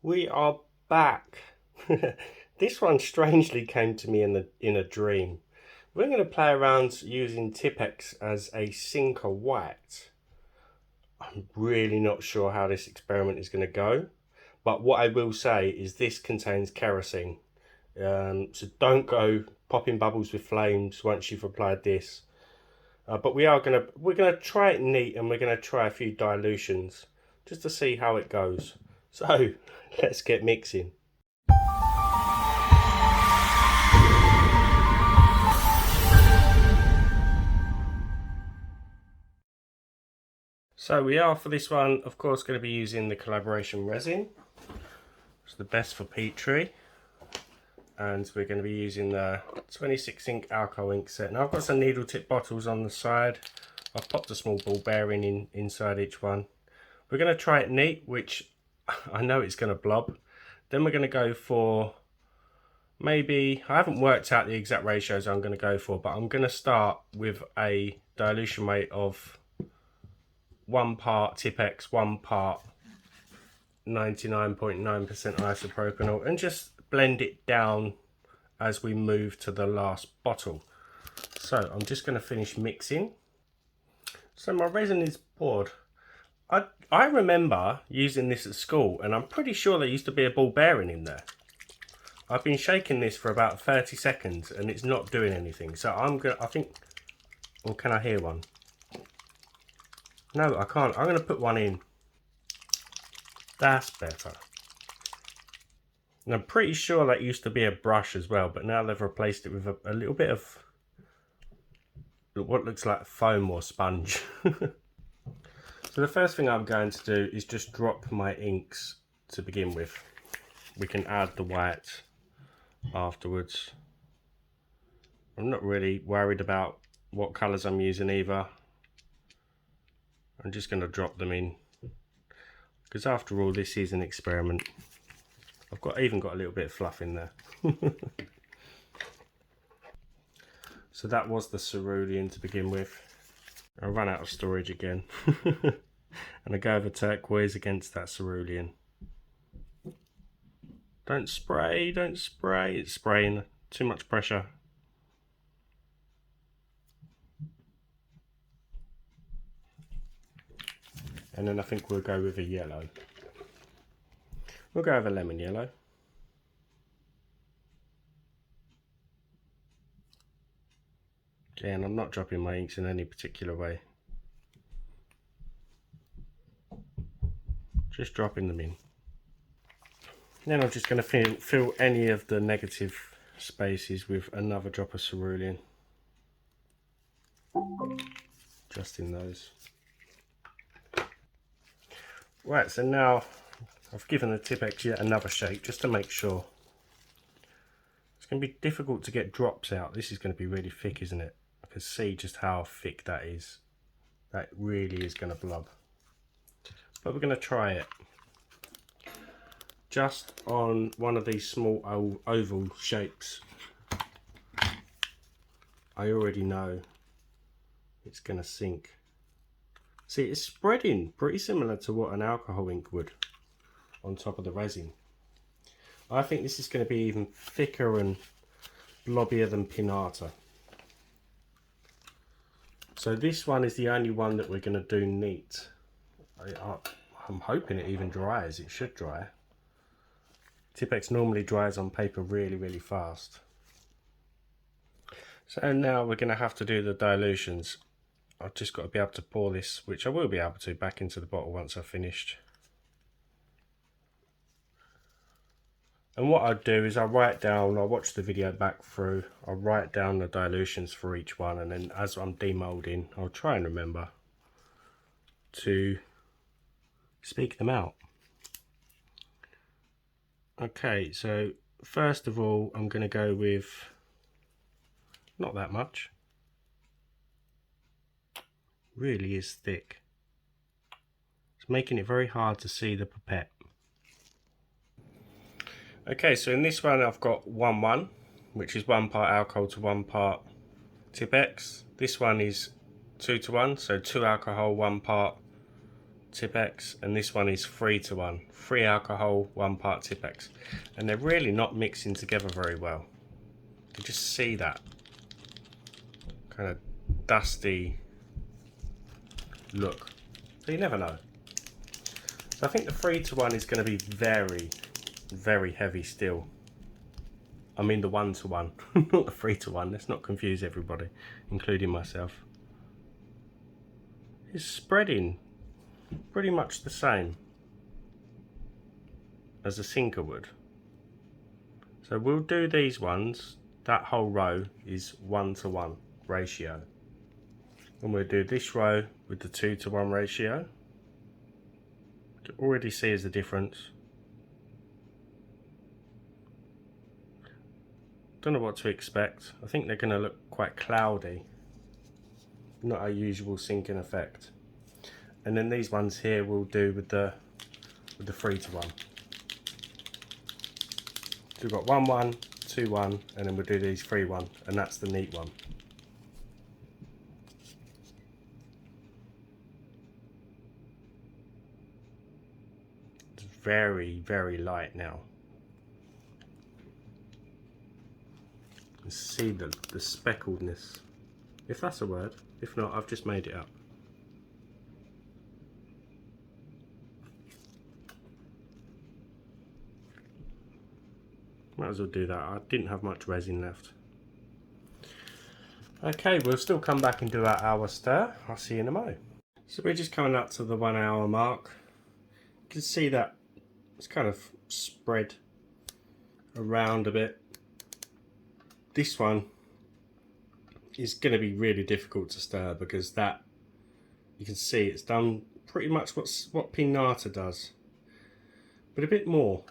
We are back. This one strangely came to me in a dream. We're going to play around using Tipp-Ex as a sinker white. I'm really not sure how this experiment is going to go, but what I will say is this contains kerosene. So don't go popping bubbles with flames once you've applied this. But we're gonna try it neat, and we're gonna try a few dilutions just to see how it goes. So let's get mixing. So we are, for this one, of course, going to be using the collaboration resin. It's the best for Petri. And we're going to be using the 26 ink alcohol ink set. Now I've got some needle tip bottles on the side. I've popped a small ball bearing inside each one. We're going to try it neat, which I know it's going to blob. Then we're going to go for maybe, I haven't worked out the exact ratios I'm going to go for, but I'm going to start with a dilution rate of 1 part Tipp-Ex, 1 part 99.9% isopropanol, and just blend it down as we move to the last bottle. So I'm just going to finish mixing. So my resin is poured. I remember using this at school, and I'm pretty sure there used to be a ball bearing in there. I've been shaking this for about 30 seconds and it's not doing anything. So I think, or can I hear one? No, I can't. I'm going to put one in. That's better. And I'm pretty sure that used to be a brush as well, but now they've replaced it with a little bit of what looks like foam or sponge. So the first thing I'm going to do is just drop my inks to begin with. We can add the white afterwards. I'm not really worried about what colours I'm using either. I'm just going to drop them in, because after all, this is an experiment. I've even got a little bit of fluff in there. So that was the cerulean to begin with. I ran out of storage again. And I go over turquoise against that cerulean. Don't spray, it's spraying. Too much pressure. And then I think we'll go with a yellow. We'll go with a lemon yellow. Again, I'm not dropping my inks in any particular way. Just dropping them in. Then I'm just going to fill any of the negative spaces with another drop of cerulean. Just in those. Right, so now I've given the Tipp-Ex yet another shake just to make sure. It's going to be difficult to get drops out. This is going to be really thick, isn't it? I can see just how thick that is. That really is going to blob. But we're going to try it. Just on one of these small oval shapes. I already know it's going to sink. See, it's spreading pretty similar to what an alcohol ink would on top of the resin. I think this is going to be even thicker and blobbier than Pinata. So this one is the only one that we're going to do neat. I'm hoping it even dries. It should dry. Tipp-Ex normally dries on paper really, really fast. So now we're going to have to do the dilutions. I've just got to be able to pour this, which I will be able to, back into the bottle once I've finished. And what I'll do is I'll watch the video back through, I'll write down the dilutions for each one, and then as I'm demoulding, I'll try and remember to speak them out. Okay, so first of all, I'm going to go with not that much. Really is thick. It's making it very hard to see the pipette. Okay, so in this one I've got 1-1, which is 1 part alcohol to 1 part Tipp-Ex. This one is 2-to-1, so 2 alcohol, 1 part Tipp-Ex, and this one is 3:1. 3 alcohol, 1 part Tipp-Ex. And they're really not mixing together very well. You can just see that kind of dusty look. So you never know. So I think the 3:1 is going to be very, very heavy still. I mean the 1:1, not the 3:1. Let's not confuse everybody, including myself. It's spreading pretty much the same as a sinker would. So we'll do these ones. That whole row is 1:1 ratio. And we'll do this row with the 2:1 ratio. You can already see there's a difference. Don't know what to expect. I think they're going to look quite cloudy. Not our usual sinking effect. And then these ones here we'll do with the 3:1. So we've got 1:1, 2:1, and then we'll do these 3:1, and that's the neat one. It's very, very light now. You can see the speckledness, if that's a word. If not, I've just made it up. Might as well do that. I didn't have much resin left. Okay, we'll still come back and do our hour stir. I'll see you in a mo. So we're just coming up to the 1 hour mark. You can see that it's kind of spread around a bit. This one is going to be really difficult to stir because that, you can see it's done pretty much what Pinata does, but a bit more.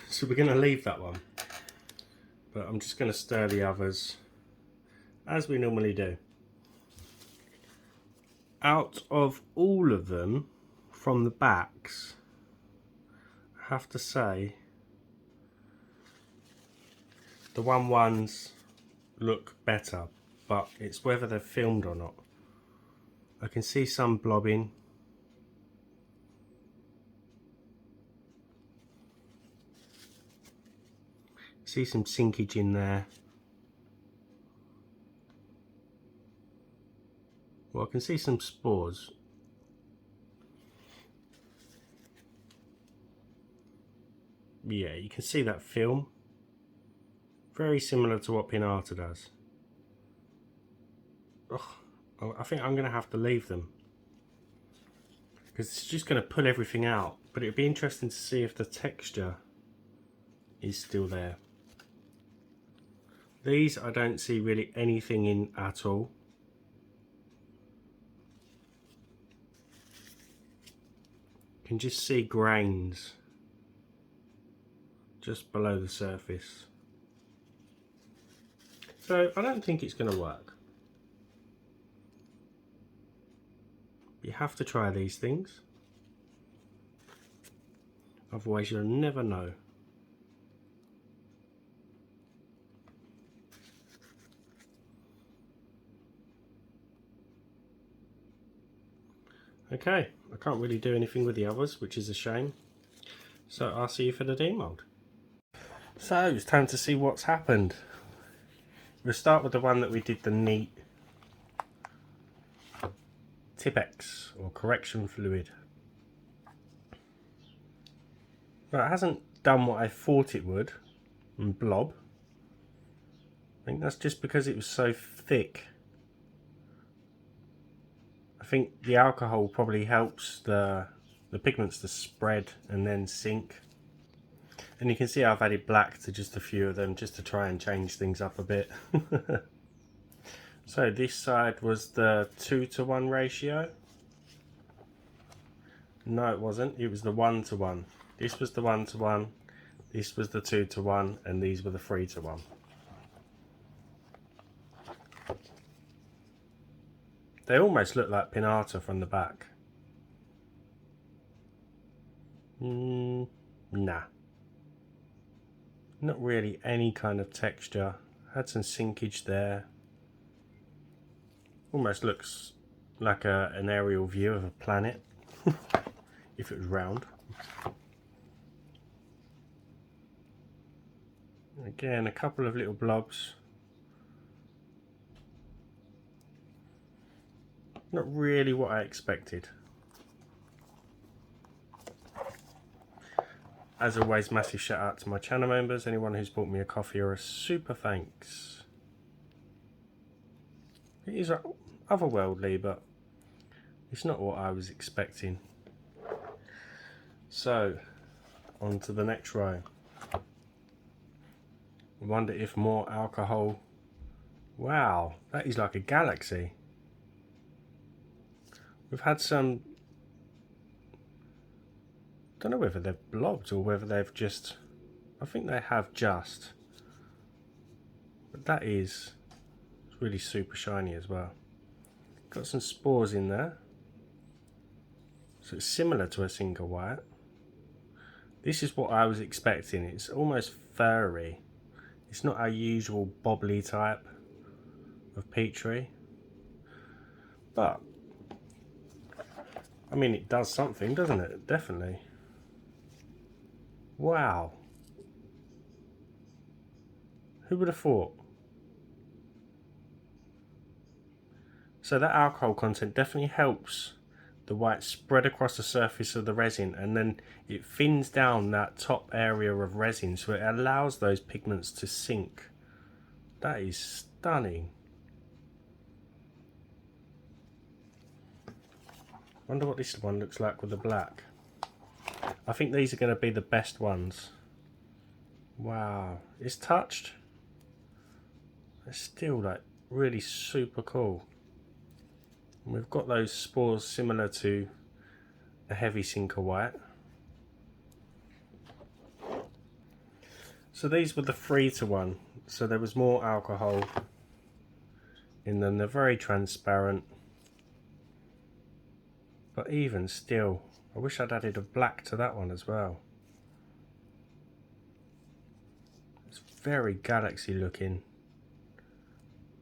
So we're going to leave that one. But I'm just going to stir the others as we normally do. Out of all of them, from the backs, I have to say the 1:1s look better, but it's whether they're filmed or not. I can see some blobbing. See some sinkage in there. Well, I can see some spores. Yeah, you can see that film. Very similar to what Pinata does. Ugh, I think I'm going to have to leave them, because it's just going to pull everything out. But it'd be interesting to see if the texture is still there. These I don't see really anything in at all. You can just see grains just below the surface. So I don't think it's going to work. You have to try these things, otherwise you'll never know. Okay, I can't really do anything with the others, which is a shame. So I'll see you for the demold. So it's time to see what's happened. We'll start with the one that we did the neat Tipp-Ex or correction fluid. Well, it hasn't done what I thought it would and blob. I think that's just because it was so thick. I think the alcohol probably helps the pigments to spread and then sink. And you can see I've added black to just a few of them just to try and change things up a bit. So this side was the 2:1 ratio. No, it wasn't. It was the 1:1. This was the 1:1. This was the 2:1, and these were the 3:1. They almost look like Pinata from the back. Nah. Not really any kind of texture. Had some sinkage there. Almost looks like an aerial view of a planet. if it was round. Again, a couple of little blobs. Not really what I expected. As always, massive shout out to my channel members, anyone who's bought me a coffee or a super thanks. It is otherworldly, but it's not what I was expecting. So, on to the next row. I wonder if more alcohol. Wow, that is like a galaxy. We've had some, don't know whether they've blobbed or whether they've just, I think they have just, but that is really super shiny as well. Got some spores in there, so it's similar to a single white. This is what I was expecting. It's almost furry. It's not our usual bobbly type of Petri, but I mean, it does something, doesn't it? Definitely. Wow. Who would have thought? So that alcohol content definitely helps the white spread across the surface of the resin, and then it thins down that top area of resin, so it allows those pigments to sink. That is stunning. Wonder what this one looks like with the black. I think these are going to be the best ones. Wow, it's touched. It's still like really super cool. And we've got those spores similar to a heavy sinker white. So these were the 3-to-1. So there was more alcohol in them. They're very transparent. But even still, I wish I'd added a black to that one as well. It's very galaxy looking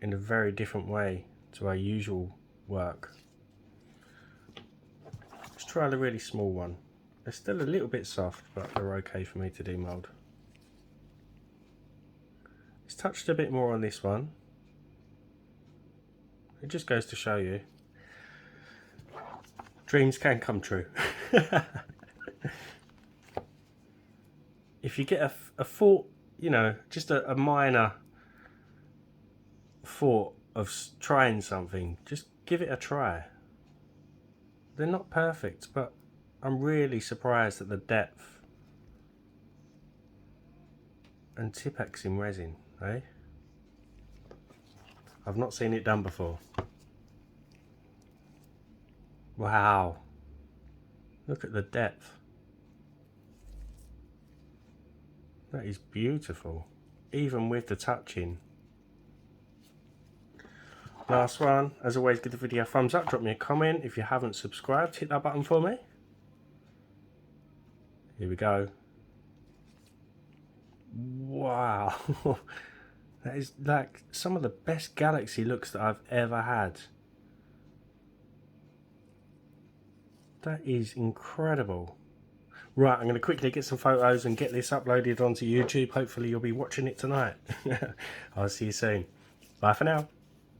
in a very different way to our usual work. Let's try the really small one. They're still a little bit soft, but they're okay for me to demold. It's touched a bit more on this one. It just goes to show you, dreams can come true. If you get a thought, you know, just a minor thought of trying something, just give it a try. They're not perfect, but I'm really surprised at the depth and Tipp-Ex in resin, eh? I've not seen it done before. Wow, look at the depth. That is beautiful, even with the touching. Last one, as always, give the video a thumbs up, drop me a comment. If you haven't subscribed, hit that button for me. Here we go. Wow, that is like some of the best galaxy looks that I've ever had. That is incredible. Right, I'm going to quickly get some photos and get this uploaded onto YouTube. Hopefully you'll be watching it tonight. I'll see you soon. Bye for now.